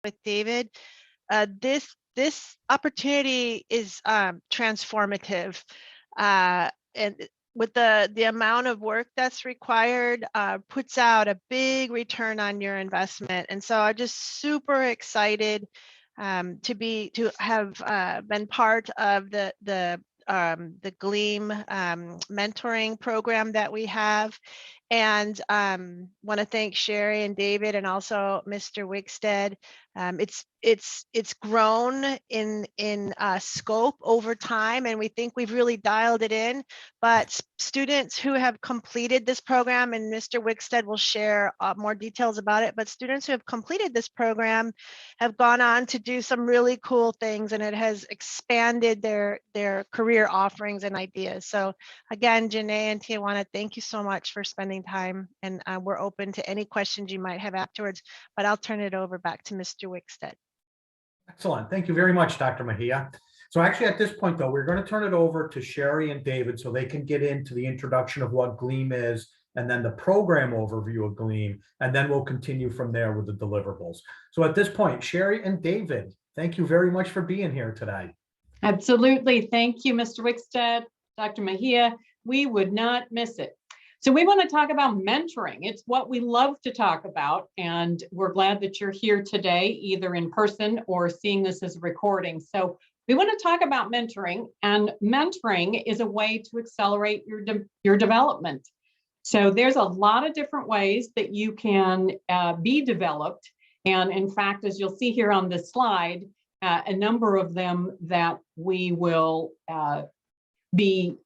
with David. This opportunity is transformative, and with the amount of work that's required, puts out a big return on your investment. And so I'm just super excited to have been part of the GLEAM mentoring program that we have. And want to thank Sherry and David and also Mr. Wickstead. It's grown in scope over time, and we think we've really dialed it in. But students who have completed this program, and Mr. Wickstead will share more details about it, but students who have completed this program have gone on to do some really cool things, and it has expanded their career offerings and ideas. So again, Janae and Tijuana, thank you so much for spending time, and we're open to any questions you might have afterwards, but I'll turn it over back to Mr. Wickstead. Excellent. Thank you very much, Dr. Mejia. So actually at this point, though, we're going to turn it over to Sherry and David so they can get into the introduction of what GLEAM is, and then the program overview of GLEAM, and then we'll continue from there with the deliverables. So at this point, Sherry and David, thank you very much for being here today. Absolutely. Thank you, Mr. Wickstead, Dr. Mejia. We would not miss it. So we want to talk about mentoring. It's what we love to talk about, and we're glad that you're here today, either in person or seeing this as a recording. So we want to talk about mentoring, and mentoring is a way to accelerate your development. So there's a lot of different ways that you can be developed. And in fact, as you'll see here on this slide, a number of them that we will be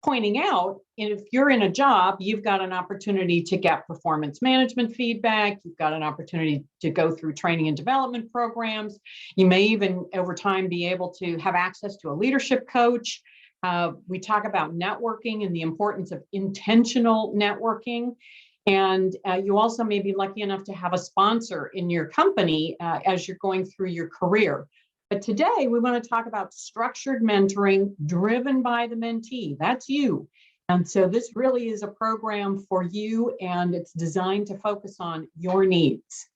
pointing out. And if you're in a job, you've got an opportunity to get performance management feedback. You've got an opportunity to go through training and development programs. You may even over time be able to have access to a leadership coach. We talk about networking and the importance of intentional networking. And you also may be lucky enough to have a sponsor in your company as you're going through your career. But today we want to talk about structured mentoring driven by the mentee. That's you. And so this really is a program for you, and it's designed to focus on your needs.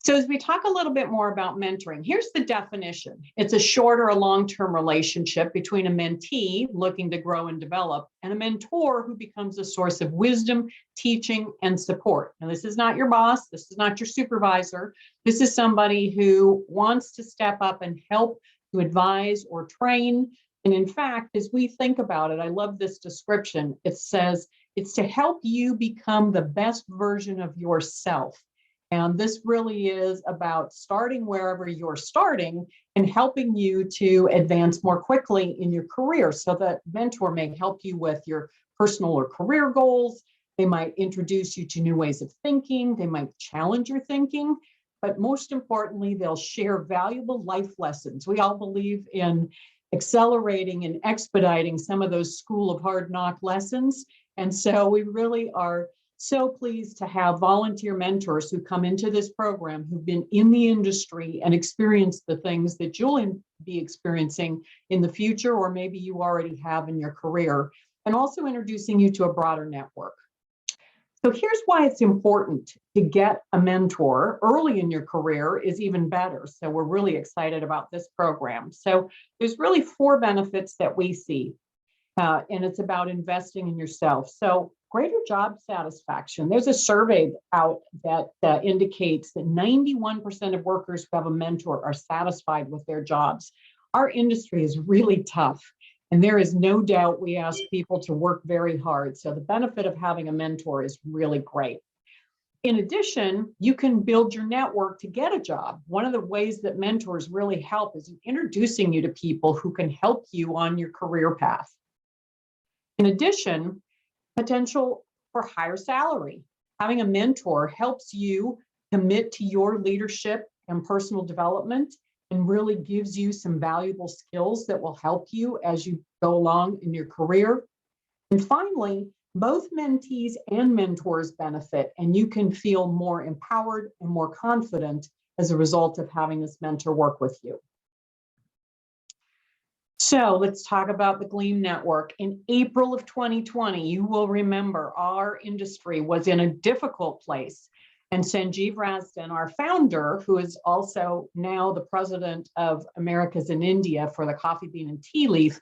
So as we talk a little bit more about mentoring, here's the definition. It's a short or a long-term relationship between a mentee looking to grow and develop and a mentor who becomes a source of wisdom, teaching, and support. Now, this is not your boss. This is not your supervisor. This is somebody who wants to step up and help to advise or train. And in fact, as we think about it, I love this description. It says it's to help you become the best version of yourself. And this really is about starting wherever you're starting and helping you to advance more quickly in your career. So that mentor may help you with your personal or career goals. They might introduce you to new ways of thinking. They might challenge your thinking. But most importantly, they'll share valuable life lessons. We all believe in accelerating and expediting some of those school of hard knock lessons. And so we really are so pleased to have volunteer mentors who come into this program who've been in the industry and experienced the things that you'll be experiencing in the future, or maybe you already have in your career, and also introducing you to a broader network. So here's why it's important to get a mentor early in your career is even better. So we're really excited about this program. So there's really 4 benefits that we see, and it's about investing in yourself. So greater job satisfaction. There's a survey out that indicates that 91% of workers who have a mentor are satisfied with their jobs. Our industry is really tough, and there is no doubt we ask people to work very hard. So the benefit of having a mentor is really great. In addition, you can build your network to get a job. One of the ways that mentors really help is introducing you to people who can help you on your career path. In addition, potential for higher salary. Having a mentor helps you commit to your leadership and personal development and really gives you some valuable skills that will help you as you go along in your career. And finally, both mentees and mentors benefit, and you can feel more empowered and more confident as a result of having this mentor work with you. So let's talk about the GLEAM Network. In April of 2020, you will remember our industry was in a difficult place. And Sanjeev Rasdan, our founder, who is also now the president of Americas in India for the coffee bean and tea leaf,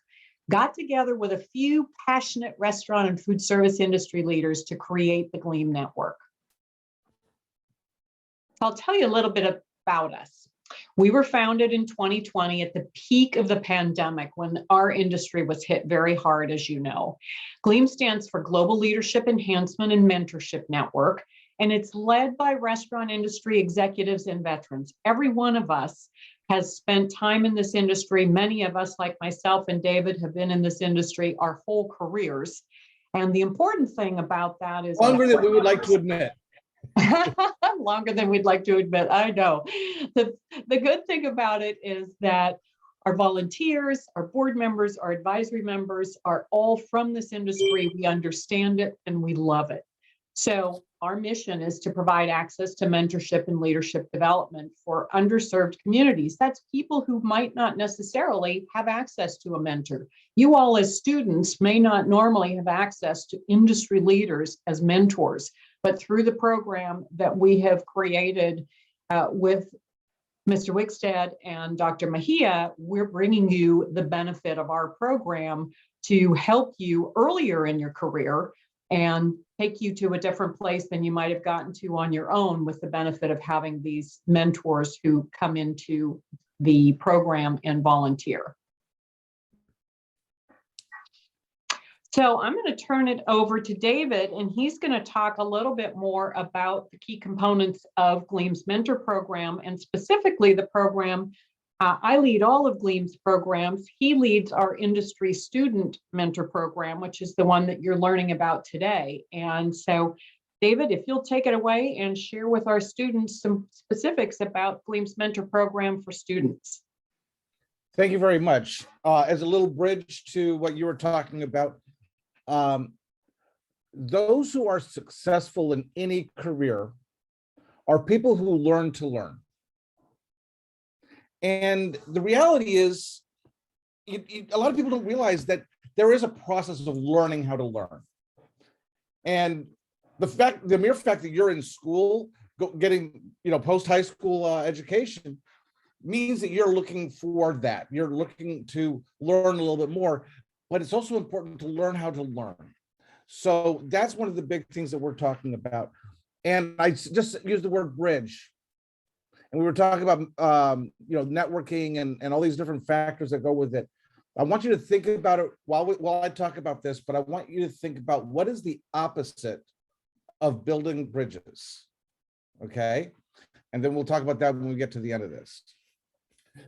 got together with a few passionate restaurant and food service industry leaders to create the GLEAM Network. I'll tell you a little bit about us. We were founded in 2020 at the peak of the pandemic when our industry was hit very hard, as you know. GLEAM stands for Global Leadership Enhancement and Mentorship Network, and it's led by restaurant industry executives and veterans. Every one of us has spent time in this industry. Many of us, like myself and David, have been in this industry our whole careers. And the important thing about that is longer than we would like to admit. longer than we'd like to admit. I know. The good thing about it is that our volunteers, our board members, our advisory members are all from this industry. We understand it and we love it. So our mission is to provide access to mentorship and leadership development for underserved communities. That's people who might not necessarily have access to a mentor. You all as students may not normally have access to industry leaders as mentors, but through the program that we have created with Mr. Wickstead and Dr. Mejia, we're bringing you the benefit of our program to help you earlier in your career and take you to a different place than you might have gotten to on your own, with the benefit of having these mentors who come into the program and volunteer. So I'm going to turn it over to David, and he's going to talk a little bit more about the key components of GLEAM's mentor program, and specifically the program. I lead all of GLEAM's programs. He leads our industry student mentor program, which is the one that you're learning about today. And so, David, if you'll take it away and share with our students some specifics about GLEAM's mentor program for students. Thank you very much. As a little bridge to what you were talking about, those who are successful in any career are people who learn to learn. And the reality is, a lot of people don't realize that there is a process of learning how to learn. And the mere fact that you're in school, getting post-high school education, means that you're looking for that. You're looking to learn a little bit more, but it's also important to learn how to learn. So that's one of the big things that we're talking about. And I just used the word bridge. And we were talking about networking and all these different factors that go with it. I want you to think about it while I talk about this, but I want you to think about what is the opposite of building bridges, okay? And then we'll talk about that when we get to the end of this.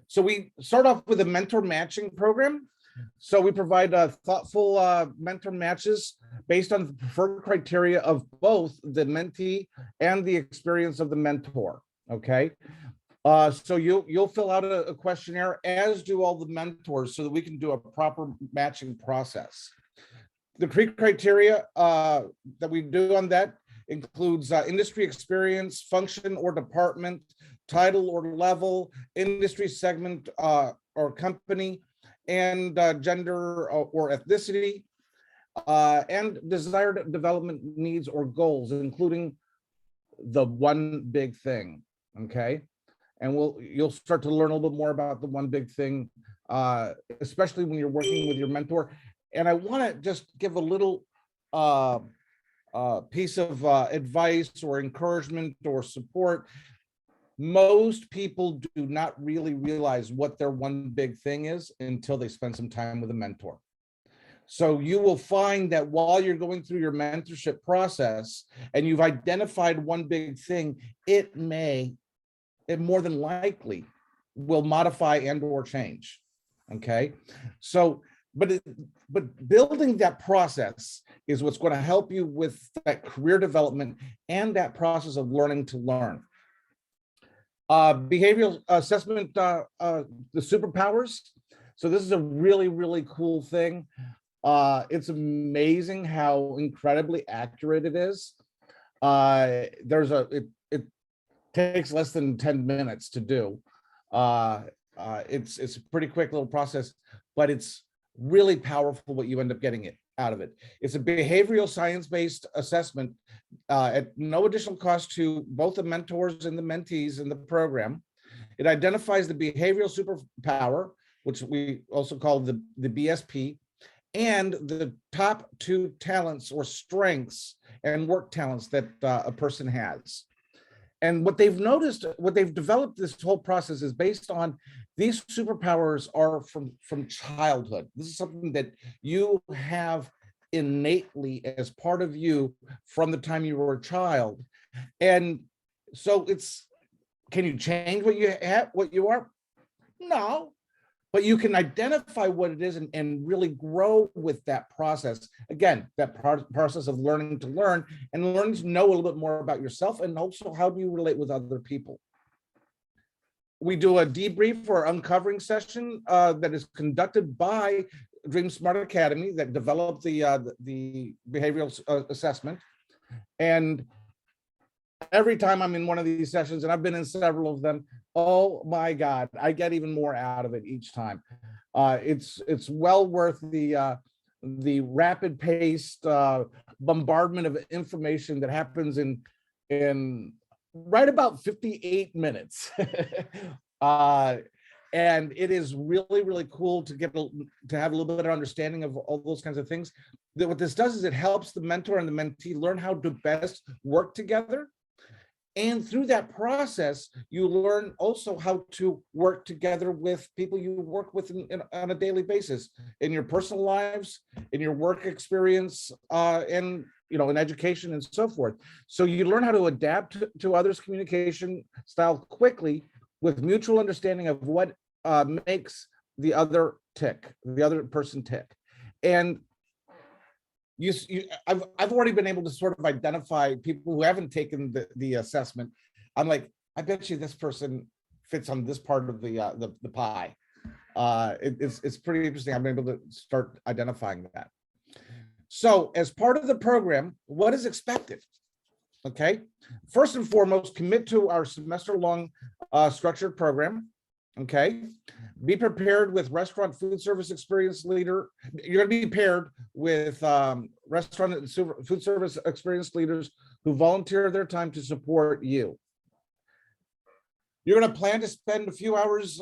So we start off with a mentor matching program. So we provide thoughtful mentor matches based on the preferred criteria of both the mentee and the experience of the mentor. Okay, so you'll fill out a questionnaire, as do all the mentors, so that we can do a proper matching process. The criteria that we do on that includes industry experience, function or department, title or level, industry segment or company, and gender or ethnicity, and desired development needs or goals, including the one big thing. Okay, and you'll start to learn a little bit more about the one big thing, especially when you're working with your mentor. And I want to just give a little piece of advice or encouragement or support. Most people do not really realize what their one big thing is until they spend some time with a mentor. So you will find that while you're going through your mentorship process and you've identified one big thing, it more than likely will modify and or change. Okay, so but building that process is what's going to help you with that career development and that process of learning to learn. Behavioral assessment, the superpowers. So this is a really, really cool thing. It's amazing how incredibly accurate it is. It takes less than 10 minutes to do. It's a pretty quick little process, but it's really powerful what you end up getting it. out of it. It's a behavioral science-based assessment at no additional cost to both the mentors and the mentees in the program. It identifies the behavioral superpower, which we also call the BSP, and the top 2 talents or strengths and work talents that a person has. And what they've noticed, what they've developed this whole process is based on these superpowers are from childhood. This is something that you have innately as part of you from the time you were a child. And so it's, can you change what you have, what you are? No, but you can identify what it is and really grow with that process. Again, that process of learning to learn and learning to know a little bit more about yourself, and also how do you relate with other people. We do a debrief or uncovering session that is conducted by Dream Smart Academy that developed the behavioral assessment. And every time I'm in one of these sessions, and I've been in several of them, oh my God, I get even more out of it each time. It's well worth the rapid paced bombardment of information that happens in right about 58 minutes. And it is really, really cool to have a little bit of understanding of all those kinds of things. What this does is it helps the mentor and the mentee learn how to best work together. And through that process, you learn also how to work together with people you work with on a daily basis in your personal lives, in your work experience, and in education and so forth. So you learn how to adapt to others' communication style quickly with mutual understanding of what makes the other person tick. And I've already been able to sort of identify people who haven't taken the assessment. I'm like, I bet you this person fits on this part of the pie. It's pretty interesting. I'm able to start identifying that. So as part of the program, what is expected? Okay, first and foremost, commit to our semester-long structured program. Okay, be prepared with restaurant food service experience leader. You're going to be paired with restaurant and food service experience leaders who volunteer their time to support you. You're going to plan to spend a few hours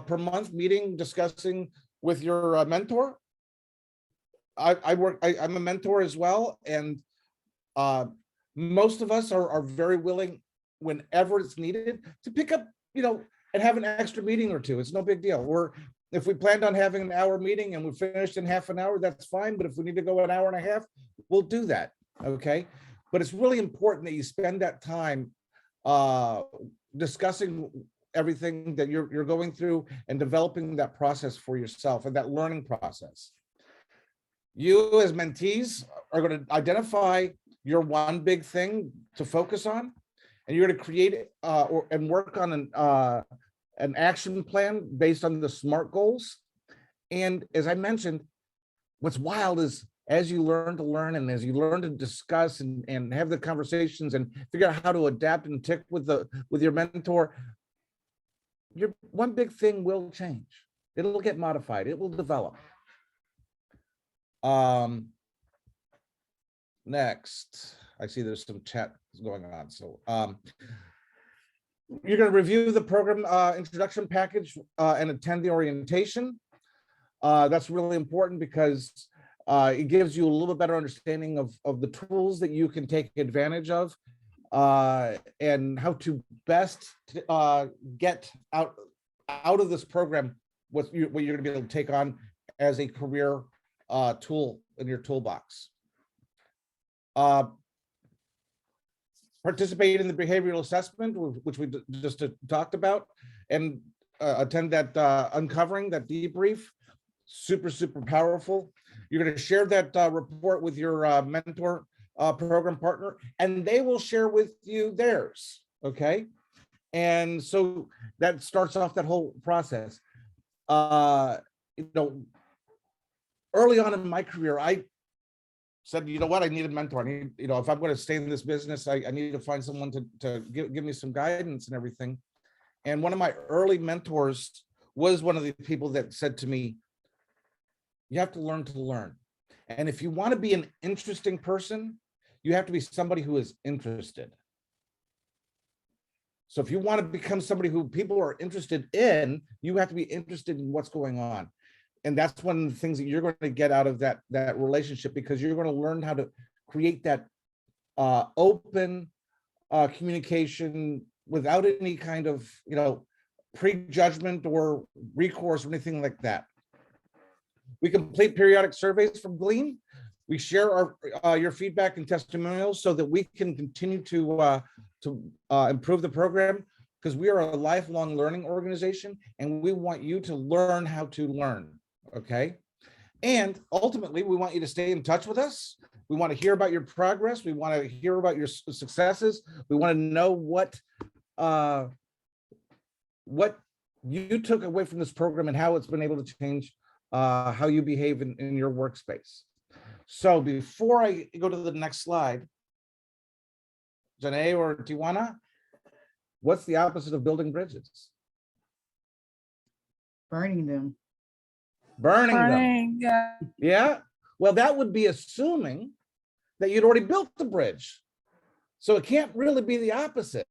per month meeting, discussing with your mentor. I'm a mentor as well, and most of us are very willing, whenever it's needed, to pick up, and have an extra meeting or two. It's no big deal. Or if we planned on having an hour meeting and we finished in half an hour, that's fine. But if we need to go an hour and a half, we'll do that. Okay. But it's really important that you spend that time discussing everything that you're going through and developing that process for yourself and that learning process. You as mentees are going to identify your one big thing to focus on, and you're going to create and work on an action plan based on the SMART goals. And as I mentioned, what's wild is as you learn to learn and as you learn to discuss and have the conversations and figure out how to adapt and tick with your mentor, your one big thing will change. It'll get modified. It will develop. Next, I see there's some chat going on. So you're going to review the program introduction package and attend the orientation. That's really important because it gives you a little bit better understanding of the tools that you can take advantage of and how to best get out of this program what you're going to be able to take on as a career tool in your toolbox. Participate in the behavioral assessment, which we just talked about, and attend that uncovering, that debrief. Super, super powerful. You're going to share that report with your mentor program partner, and they will share with you theirs. Okay. And so that starts off that whole process. Early on in my career, I said, you know what, I need a mentor. I need, if I'm going to stay in this business, I need to find someone to give me some guidance and everything. And one of my early mentors was one of the people that said to me, you have to learn to learn. And if you want to be an interesting person, you have to be somebody who is interested. So if you want to become somebody who people are interested in, you have to be interested in what's going on. And that's one of the things that you're going to get out of that relationship, because you're going to learn how to create that open communication without any kind of, prejudgment or recourse or anything like that. We complete periodic surveys from GLEAM. We share your feedback and testimonials so that we can continue to improve the program, because we are a lifelong learning organization and we want you to learn how to learn. Okay. And ultimately, we want you to stay in touch with us. We want to hear about your progress. We want to hear about your successes. We want to know what you took away from this program and how it's been able to change how you behave in your workspace. So before I go to the next slide, Janae or Tiwana, what's the opposite of building bridges? Burning them. Burning them. Burning, yeah. Yeah. Well, that would be assuming that you'd already built the bridge. So it can't really be the opposite.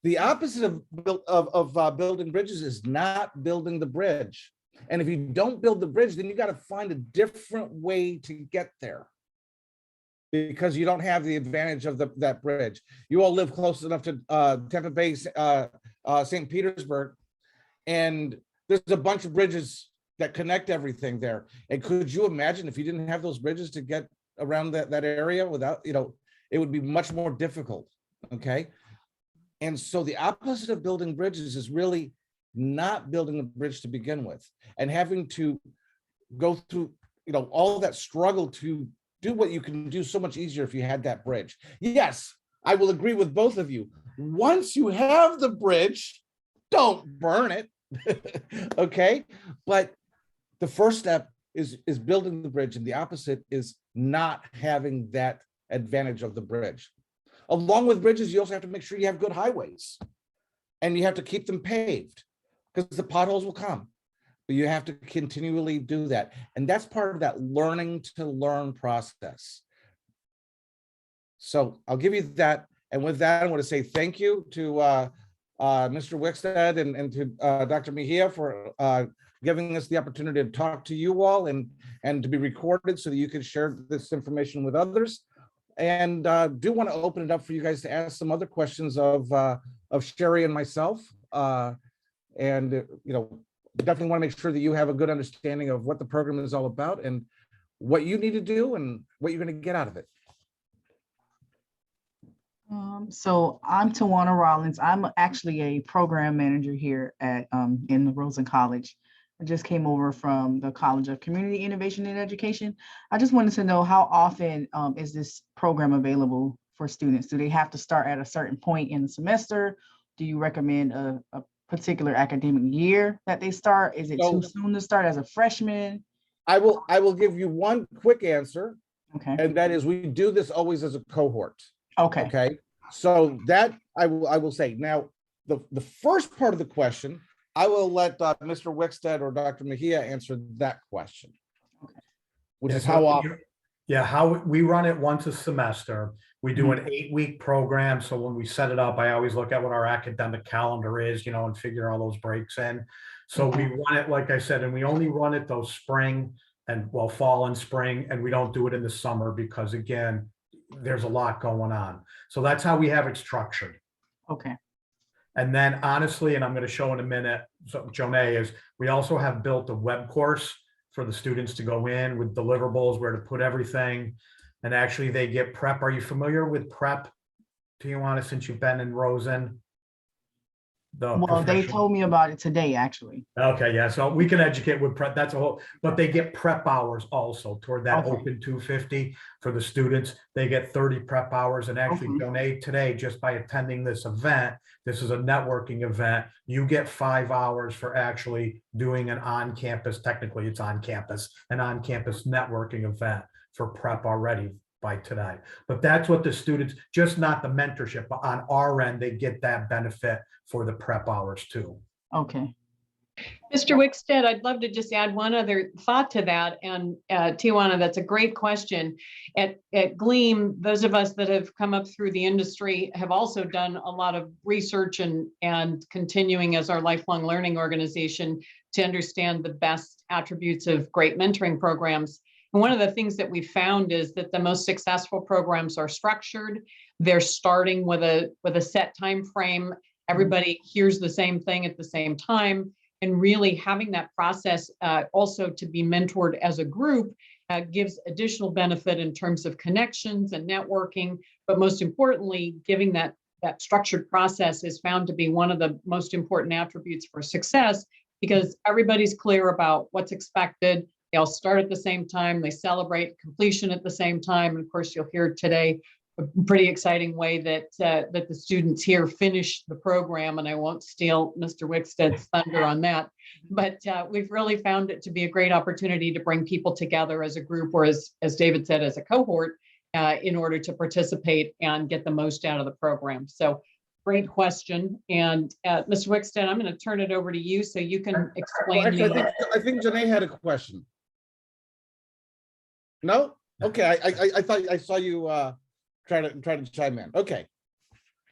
The opposite of building bridges is not building the bridge. And if you don't build the bridge, then you got to find a different way to get there, because you don't have the advantage of that bridge. You all live close enough to Tampa Bay, St. Petersburg, and there's a bunch of bridges that connect everything there. And could you imagine if you didn't have those bridges to get around that area without, it would be much more difficult. Okay. And so the opposite of building bridges is really not building a bridge to begin with, and having to go through, all that struggle to do what you can do so much easier if you had that bridge. Yes, I will agree with both of you. Once you have the bridge, don't burn it. Okay. But the first step is building the bridge, and the opposite is not having that advantage of the bridge. Along with bridges, you also have to make sure you have good highways, and you have to keep them paved, because the potholes will come, but you have to continually do that. And that's part of that learning to learn process. So I'll give you that. And with that, I want to say thank you to Mr. Wickstead and to Dr. Mejia for giving us the opportunity to talk to you all and to be recorded so that you can share this information with others. And do want to open it up for you guys to ask some other questions of Sherry and myself. And definitely want to make sure that you have a good understanding of what the program is all about and what you need to do and what you're going to get out of it. So I'm Tawana Rollins. I'm actually a program manager here at in the Rosen College. I just came over from the College of Community Innovation and Education. I just wanted to know, how often is this program available for students? Do they have to start at a certain point in the semester? Do you recommend a particular academic year that they start? Is it too soon to start as a freshman? I will give you one quick answer. Okay. And that is, we do this always as a cohort. Okay. Okay. So that I will say. Now, the first part of the question, I will let Mr. Wickstead or Dr. Mejia answer that question. Okay. Which is how often? Yeah, how we run it once a semester. We do an 8-week program. So when we set it up, I always look at what our academic calendar is, and figure all those breaks in. So we run it, like I said, and we only run it those spring and fall and spring, and we don't do it in the summer because, again, there's a lot going on. So that's how we have it structured. Okay. And then honestly, and I'm going to show in a minute, so Jonay, is we also have built a web course for the students to go in with deliverables, where to put everything. And actually they get prep. Are you familiar with prep, Tijuana, since you've been in Rosen? Well, they told me about it today, actually. Okay, yeah, so we can educate with prep. That's a whole, but they get prep hours also toward that open 250 for the students. They get 30 prep hours, and actually donate today just by attending this event. This is a networking event. You get 5 hours for actually doing an on-campus, technically it's on campus, an on-campus networking event for prep already by today. But that's what the students, just not the mentorship, but on our end, they get that benefit for the prep hours too. Okay. Mr. Wickstead, I'd love to just add one other thought to that. And Tijuana, that's a great question. At GLEAM, those of us that have come up through the industry have also done a lot of research and continuing as our lifelong learning organization to understand the best attributes of great mentoring programs. And one of the things that we found is that the most successful programs are structured. They're starting with a set time frame. Everybody hears the same thing at the same time. And really having that process also to be mentored as a group gives additional benefit in terms of connections and networking. But most importantly, giving that structured process is found to be one of the most important attributes for success, because everybody's clear about what's expected. They all start at the same time. They celebrate completion at the same time. And of course, you'll hear today a pretty exciting way that that the students here finish the program, and I won't steal Mr. Wickstead's thunder on that, but we've really found it to be a great opportunity to bring people together as a group, or as David said, as a cohort, in order to participate and get the most out of the program. So great question. And Mr. Wickstead, I'm going to turn it over to you so you can explain. Well, actually, I think Janae had a question. No? Okay, I thought I saw you try to chime in. Okay.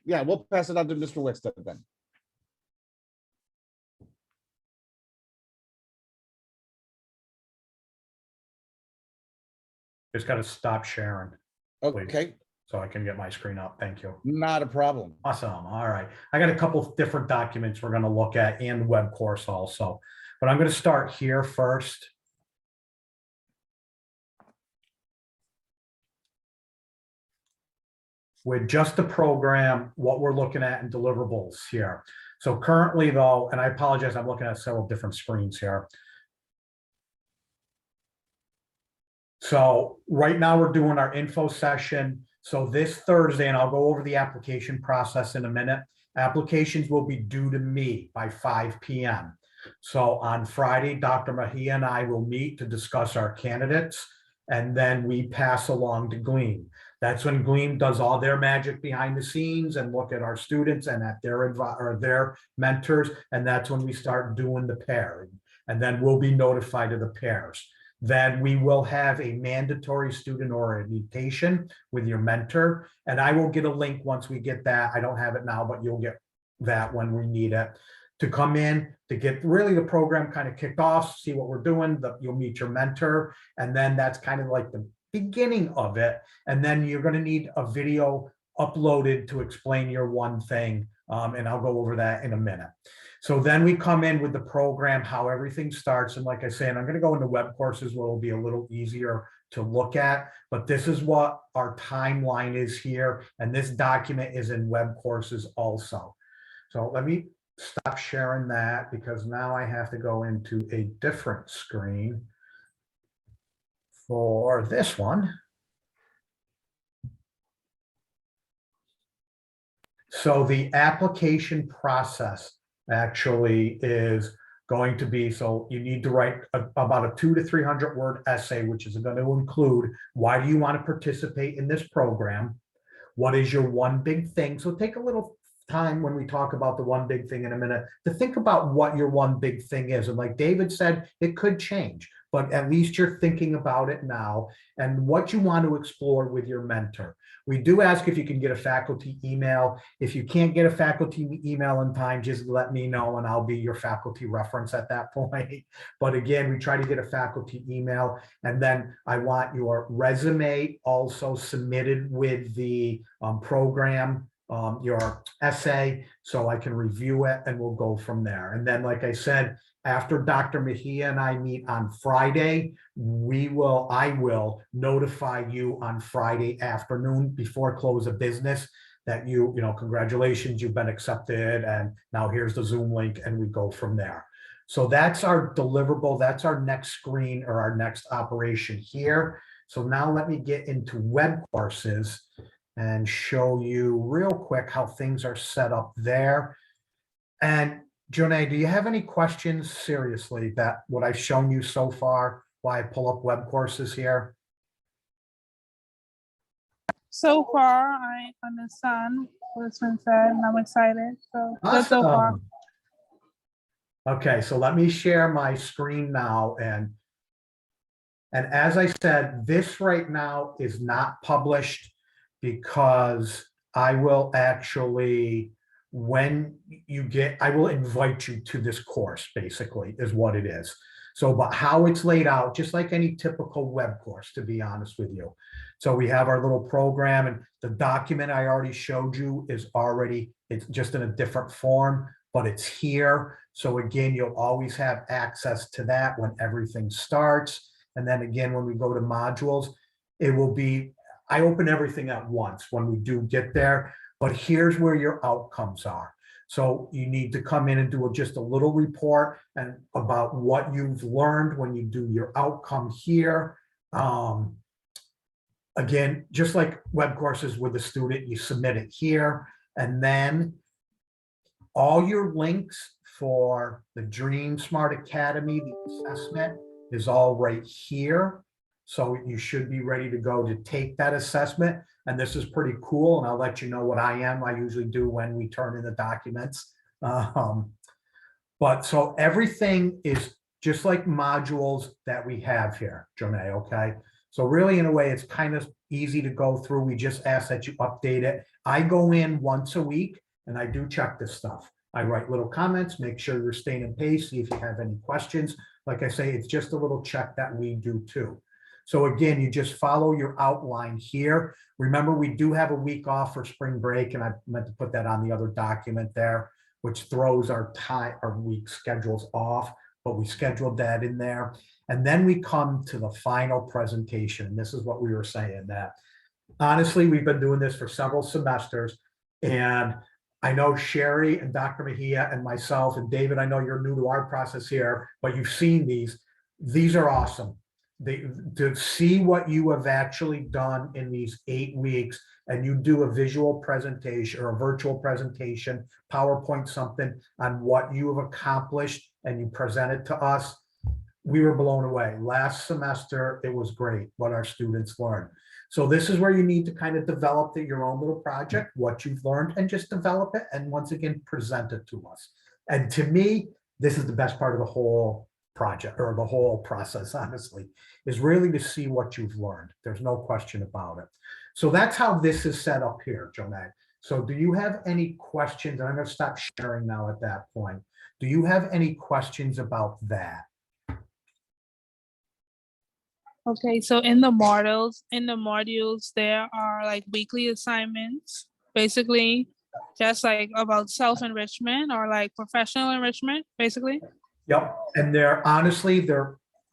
Yeah, we'll pass it on to Mr. Wickstead then. Just got to stop sharing, please, Okay, so I can get my screen up. Thank you. not a problem. Awesome. All right. I got a couple of different documents we're going to look at, and web course also, but I'm going to start here first. With just the program, what we're looking at in deliverables here. So currently though, and I apologize, I'm looking at several different screens here. So right now we're doing our info session. So this Thursday, and I'll go over the application process in a minute, applications will be due to me by 5 p.m. So on Friday, Dr. Mejia and I will meet to discuss our candidates, and then we pass along to GLEAM. That's when GLEAM does all their magic behind the scenes and look at our students and at their mentors. And that's when we start doing the pairing. And then we'll be notified of the pairs. Then we will have a mandatory student orientation with your mentor. And I will get a link once we get that. I don't have it now, but you'll get that when we need it, to come in to get really the program kind of kicked off, see what we're doing. You'll meet your mentor. And then that's kind of like the beginning of it. And then you're going to need a video uploaded to explain your one thing. And I'll go over that in a minute. So then we come in with the program, how everything starts. And like I said, I'm going to go into web courses where it'll be a little easier to look at, but this is what our timeline is here. And this document is in web courses also. So let me stop sharing that, because now I have to go into a different screen for this one. So the application process actually is going to be, so you need to write about a 200 to 300 word essay, which is going to include, why do you want to participate in this program? What is your one big thing? So take a little time when we talk about the one big thing in a minute to think about what your one big thing is. And like David said, it could change, but at least you're thinking about it now, and what you want to explore with your mentor. We do ask if you can get a faculty email. If you can't get a faculty email in time, just let me know and I'll be your faculty reference at that point. But again, we try to get a faculty email, and then I want your resume also submitted with the program, your essay, so I can review it, and we'll go from there. And then, like I said, after Dr. Mejia and I meet on Friday, I will notify you on Friday afternoon before close of business that congratulations, you've been accepted, and now here's the Zoom link, and we go from there. So that's our deliverable. That's our next screen, or our next operation here. So now let me get into web courses and show you real quick how things are set up there. And Janae, do you have any questions, seriously, that what I've shown you so far, why I pull up web courses here? So far, I understand what's been said, and I'm excited. So good so far. Awesome. Okay, so let me share my screen now. And as I said, this right now is not published because I will actually, when you get, I will invite you to this course, basically, is what it is. So, but how it's laid out, just like any typical web course, to be honest with you. So we have our little program, and the document I already showed you is already, it's just in a different form, but it's here. So again, you'll always have access to that when everything starts. And then again, when we go to modules, it will be, I open everything at once when we do get there, but here's where your outcomes are. So you need to come in and do just a little report and about what you've learned when you do your outcome here. Again, just like web courses with a student, you submit it here, and then all your links for the Dream Smart Academy, the assessment is all right here. So you should be ready to go to take that assessment. And this is pretty cool. And I'll let you know what I usually do when we turn in the documents. But so everything is just like modules that we have here, Jonay, okay? So really, in a way, it's kind of easy to go through. We just ask that you update it. I go in once a week and I do check this stuff. I write little comments, make sure you're staying in pace, see if you have any questions. Like I say, it's just a little check that we do too. So again, you just follow your outline here. Remember, we do have a week off for spring break, and I meant to put that on the other document there, which throws our week schedules off, but we scheduled that in there. And then we come to the final presentation. This is what we were saying, that honestly, we've been doing this for several semesters, and I know Sherry and Dr. Mejia and myself and David, I know you're new to our process here, but you've seen these. These are awesome. To see what you have actually done in these 8 weeks, and you do a visual presentation or a virtual presentation, PowerPoint something on what you have accomplished, and you present it to us. We were blown away. Last semester, it was great what our students learned. So this is where you need to kind of develop your own little project, what you've learned, and just develop it. And once again, present it to us. And to me, this is the best part of the whole project, or the whole process, honestly, is really to see what you've learned. There's no question about it. So that's how this is set up here, Jonay. So do you have any questions? And I'm going to stop sharing now at that point. Do you have any questions about that? Okay, so in the modules, there are like weekly assignments, basically just like about self-enrichment or like professional enrichment, basically. Yep. And honestly,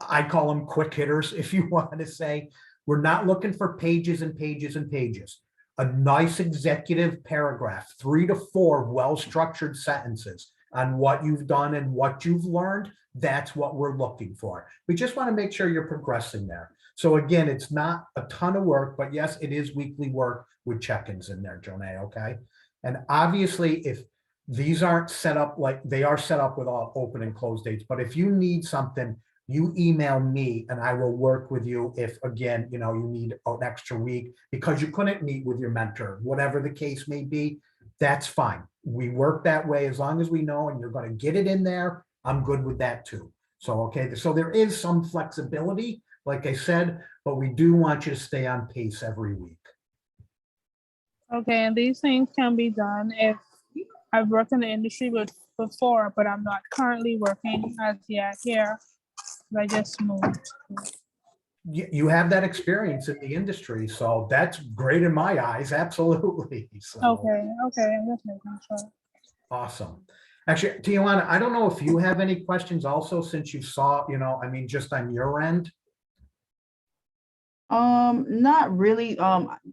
I call them quick hitters, if you want to say. We're not looking for pages and pages and pages. A nice executive paragraph, 3 to 4 well-structured sentences on what you've done and what you've learned. That's what we're looking for. We just want to make sure you're progressing there. So again, it's not a ton of work, but yes, it is weekly work with check-ins in there, Jonay, okay? And obviously, if these aren't set up like they are set up with all open and close dates, but if you need something, you email me and I will work with you if, again, you need an extra week because you couldn't meet with your mentor, whatever the case may be, that's fine. We work that way as long as we know and you're going to get it in there. I'm good with that too. So, okay, so there is some flexibility, like I said, but we do want you to stay on pace every week. Okay, and these things can be done if I've worked in the industry before, but I'm not currently working as yet here. I just moved. You have that experience in the industry, so that's great in my eyes, absolutely. So, Okay, I'm just making sure. awesome. Actually, Tijuana, I don't know if you have any questions also, since you saw, just on your end. Not really.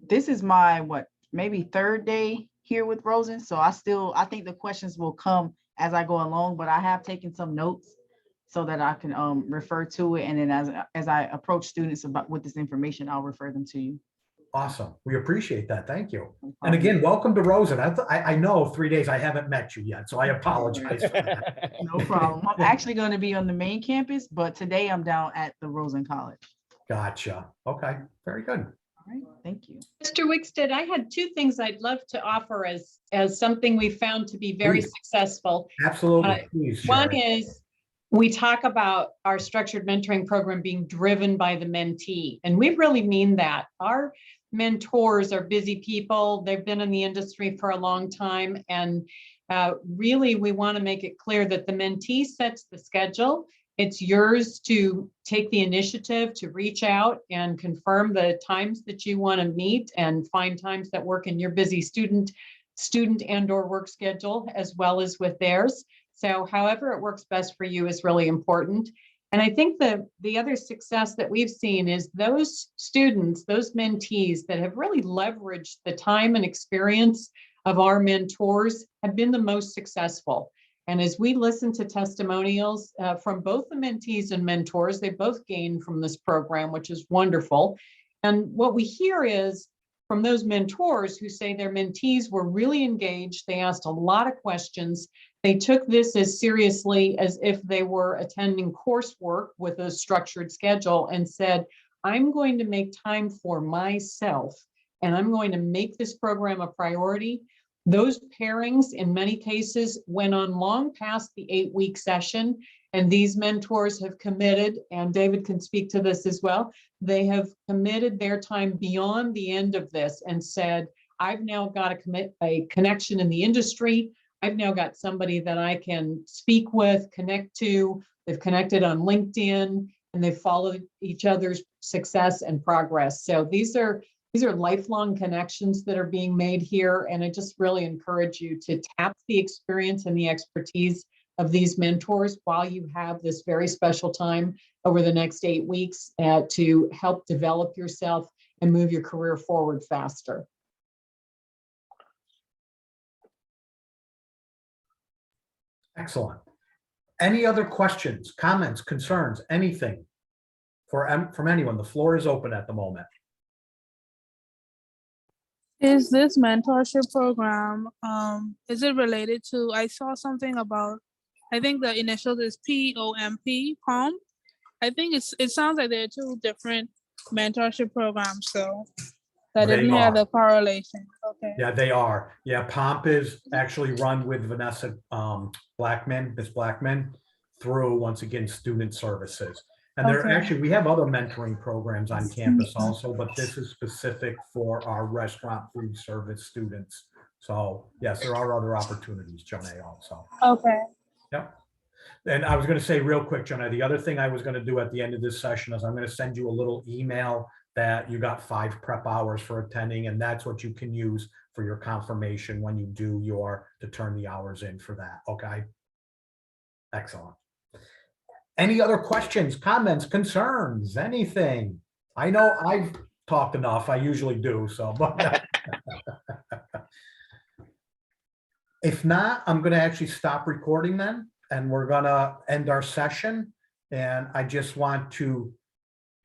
This is my maybe 3rd day here with Rosen. So I think the questions will come as I go along, but I have taken some notes so that I can refer to it. And then as I approach students with this information, I'll refer them to you. Awesome. We appreciate that. Thank you. And again, welcome to Rosen. I know 3 days I haven't met you yet, so I apologize for that. No problem. I'm actually going to be on the main campus, but today I'm down at the Rosen College. Gotcha. Okay, very good. All right, thank you. Mr. Wickstead, I had two things I'd love to offer as something we found to be very Please. successful. Absolutely. Please, One Sherry. is we talk about our structured mentoring program being driven by the mentee, and we really mean that. Our mentors are busy people. They've been in the industry for a long time, and really we want to make it clear that the mentee sets the schedule. It's yours to take the initiative to reach out and confirm the times that you want to meet and find times that work in your busy student and or work schedule, as well as with theirs. So however it works best for you is really important. And I think the other success that we've seen is those students, those mentees that have really leveraged the time and experience of our mentors have been the most successful. And as we listen to testimonials from both the mentees and mentors, they both gain from this program, which is wonderful. And what we hear is from those mentors who say their mentees were really engaged, they asked a lot of questions, they took this as seriously as if they were attending coursework with a structured schedule and said, I'm going to make time for myself and I'm going to make this program a priority. Those pairings in many cases went on long past the 8-week session, and these mentors have committed, and David can speak to this as well, they have committed their time beyond the end of this and said, I've now got a connection in the industry. I've now got somebody that I can speak with, connect to. They've connected on LinkedIn, and they've followed each other's success and progress. So these are lifelong connections that are being made here. And I just really encourage you to tap the experience and the expertise of these mentors while you have this very special time over the next 8 weeks to help develop yourself and move your career forward faster. Excellent. Any other questions, comments, concerns, anything from anyone? The floor is open at the moment. Is this mentorship program, is it related to, I saw something about, I think the initial is POMP, POM. I think it sounds like there are two different mentorship programs, so that They didn't have are. the correlation. Okay. Yeah, they are. Yeah, POMP is actually run with Vanessa Blackman, Ms. Blackman, through, once again, student services. And there Okay. actually, we have other mentoring programs on campus also, but this is specific for our restaurant food service students. So yes, there are other opportunities, Jonay, also. Okay. Yep. And I was going to say real quick, Jonay, the other thing I was going to do at the end of this session is I'm going to send you a little email that you got 5 prep hours for attending, and that's what you can use for your confirmation when you do to turn the hours in for that. Okay. Excellent. Any other questions, comments, concerns, anything? I know I've talked enough. I usually do. So, but if not, I'm going to actually stop recording then, and we're going to end our session. And I just want to